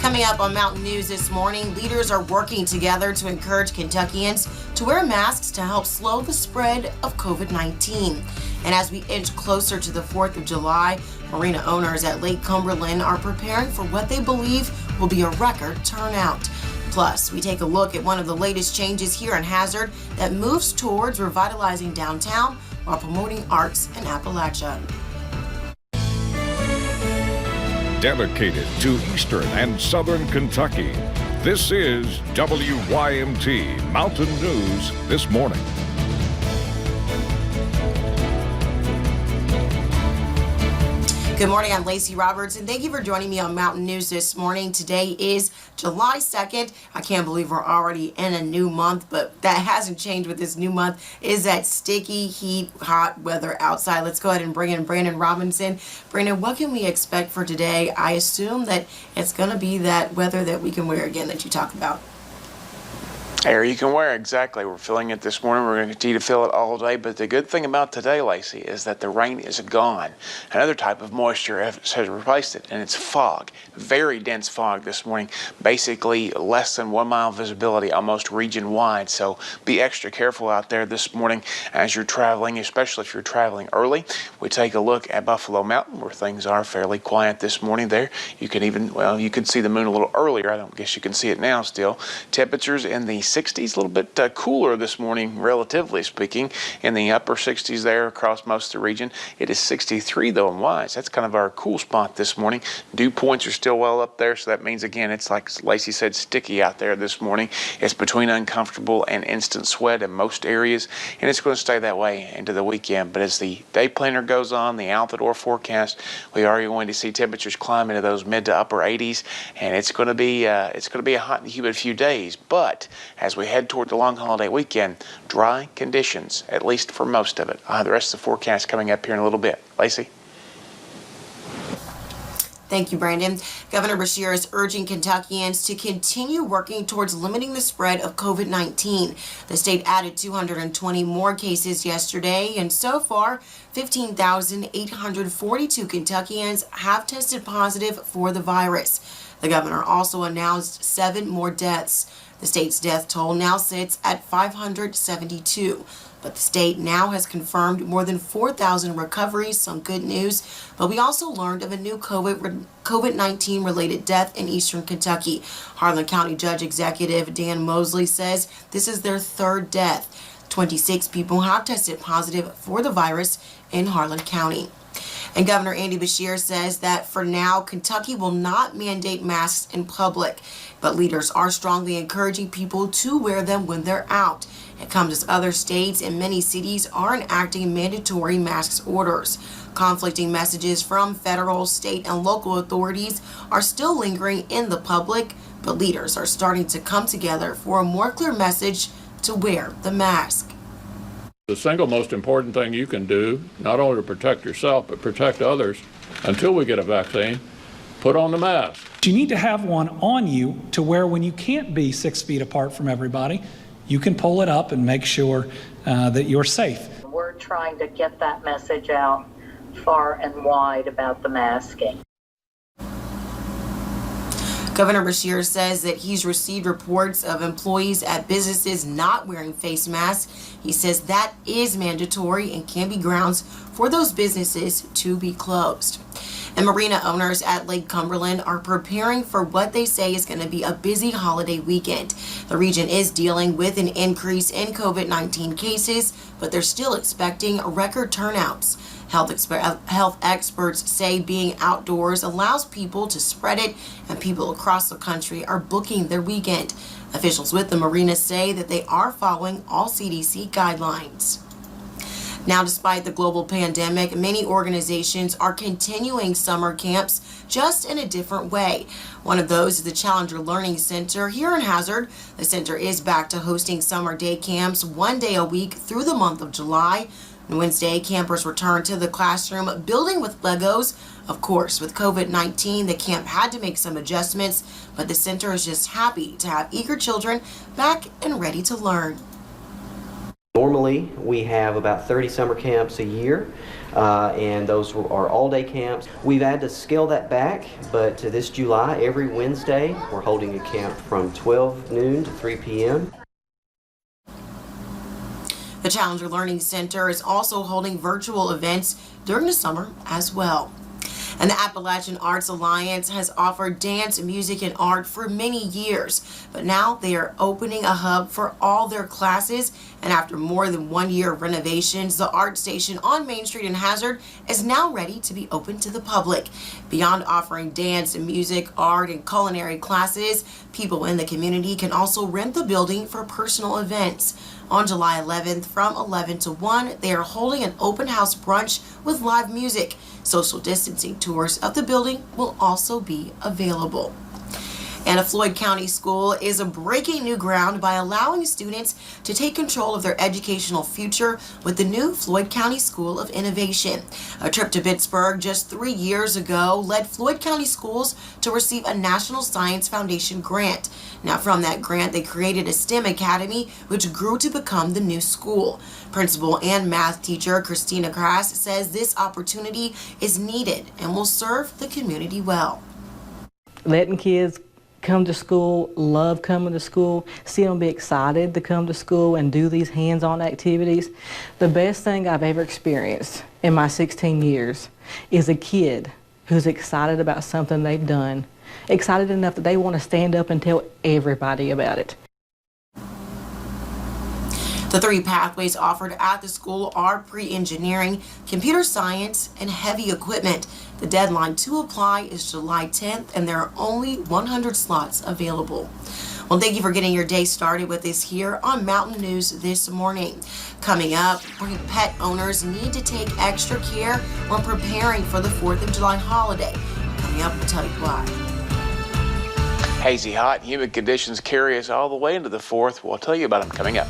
Coming up on Mountain News this morning, leaders are working together to encourage Kentuckians to wear masks to help slow the spread of COVID-19. And as we inch closer to the 4th of July, marina owners at Lake Cumberland are preparing for what they believe will be a record turnout. Plus, we take a look at one of the latest changes here in Hazard that moves towards revitalizing downtown while promoting arts in Appalachia. Dedicated to Eastern and Southern Kentucky, this is WYMT Mountain News This Morning. Good morning, I'm Lacey Roberts, and thank you for joining me on Mountain News this morning. Today is July 2nd. I can't believe we're already in a new month, but that hasn't changed with this new month. Is that sticky, heat, hot weather outside. Let's go ahead and bring in Brandon Robinson. Brandon, what can we expect for today? I assume that it's going to be that weather that we can wear again that you talk about. Air you can wear, exactly. We're feeling it this morning. We're going to continue to feel it all day. But the good thing about today, Lacey, is that the rain is gone. Another type of moisture has replaced it, and it's fog. Very dense fog this morning. Basically less than 1 mile visibility, almost region-wide. So be extra careful out there this morning as you're traveling, especially if you're traveling early. We take a look at Buffalo Mountain, where things are fairly quiet this morning there. You can even, well, you could see the moon a little earlier. I don't guess you can see it now still. Temperatures in the 60s, a little bit cooler this morning, relatively speaking, in the upper 60s there across most of the region. It is 63 though in Wise. That's kind of our cool spot this morning. Dew points are still well up there, so that means again it's like Lacey said, sticky out there this morning. It's between uncomfortable and instant sweat in most areas, and it's going to stay that way into the weekend. But as the day planner goes on, the outdoor forecast, we are going to see temperatures climb into those mid to upper 80s, and it's going to be a hot and humid few days. But as we head toward the long holiday weekend, dry conditions, at least for most of it. The rest of the forecast coming up here in a little bit. Lacey? Thank you, Brandon. Governor Beshear is urging Kentuckians to continue working towards limiting the spread of COVID-19. The state added 220 more cases yesterday, and so far, 15,842 Kentuckians have tested positive for the virus. The governor also announced 7 more deaths. The state's death toll now sits at 572, but the state now has confirmed more than 4,000 recoveries, some good news. But we also learned of a new COVID-19 related death in eastern Kentucky. Harlan County Judge Executive Dan Mosley says this is their 3rd death. 26 people have tested positive for the virus in Harlan County. And Governor Andy Beshear says that for now, Kentucky will not mandate masks in public, but leaders are strongly encouraging people to wear them when they're out. It comes as other states and many cities are enacting mandatory masks orders. Conflicting messages from federal, state, and local authorities are still lingering in the public, but leaders are starting to come together for a more clear message to wear the mask. The single most important thing you can do, not only to protect yourself, but protect others until we get a vaccine, put on the mask. You need to have one on you to where when you can't be 6 feet apart from everybody, you can pull it up and make sure that you're safe. We're trying to get that message out far and wide about the masking. Governor Beshear says that he's received reports of employees at businesses not wearing face masks. He says that is mandatory and can be grounds for those businesses to be closed. And marina owners at Lake Cumberland are preparing for what they say is going to be a busy holiday weekend. The region is dealing with an increase in COVID-19 cases, but they're still expecting record turnouts. Health experts say being outdoors allows people to spread it, and people across the country are booking their weekend. Officials with the marina say that they are following all CDC guidelines. Now, despite the global pandemic, many organizations are continuing summer camps just in a different way. One of those is the Challenger Learning Center here in Hazard. The center is back to hosting summer day camps 1 day a week through the month of July. On Wednesday, campers returned to the classroom building with Legos. Of course, with COVID-19, the camp had to make some adjustments, but the center is just happy to have eager children back and ready to learn. Normally, we have about 30 summer camps a year, and those are all-day camps. We've had to scale that back, but this July, every Wednesday, we're holding a camp from 12 noon to 3 p.m. The Challenger Learning Center is also holding virtual events during the summer as well. And the Appalachian Arts Alliance has offered dance, music, and art for many years, but now they are opening a hub for all their classes. And after more than 1 year of renovations, the art station on Main Street in Hazard is now ready to be open to the public. Beyond offering dance, music, art, and culinary classes, people in the community can also rent the building for personal events. On July 11th from 11 to 1, they are holding an open house brunch with live music. Social distancing tours of the building will also be available. And a Floyd County school is breaking new ground by allowing students to take control of their educational future with the new Floyd County School of Innovation. A trip to Pittsburgh just 3 years ago led Floyd County schools to receive a National Science Foundation grant. Now, from that grant, they created a STEM academy, which grew to become the new school. Principal and math teacher Christina Krass says this opportunity is needed and will serve the community well. Letting kids come to school, love coming to school, see them be excited to come to school and do these hands-on activities. The best thing I've ever experienced in my 16 years is a kid who's excited about something they've done, excited enough that they want to stand up and tell everybody about it. The 3 pathways offered at the school are pre-engineering, computer science, and heavy equipment. The deadline to apply is July 10th, and there are only 100 slots available. Well, thank you for getting your day started with us here on Mountain News this morning. Coming up, pet owners need to take extra care when preparing for the 4th of July holiday. Coming up, we'll tell you why. Hazy, hot, and humid conditions carry us all the way into the 4th. We'll tell you about them coming up.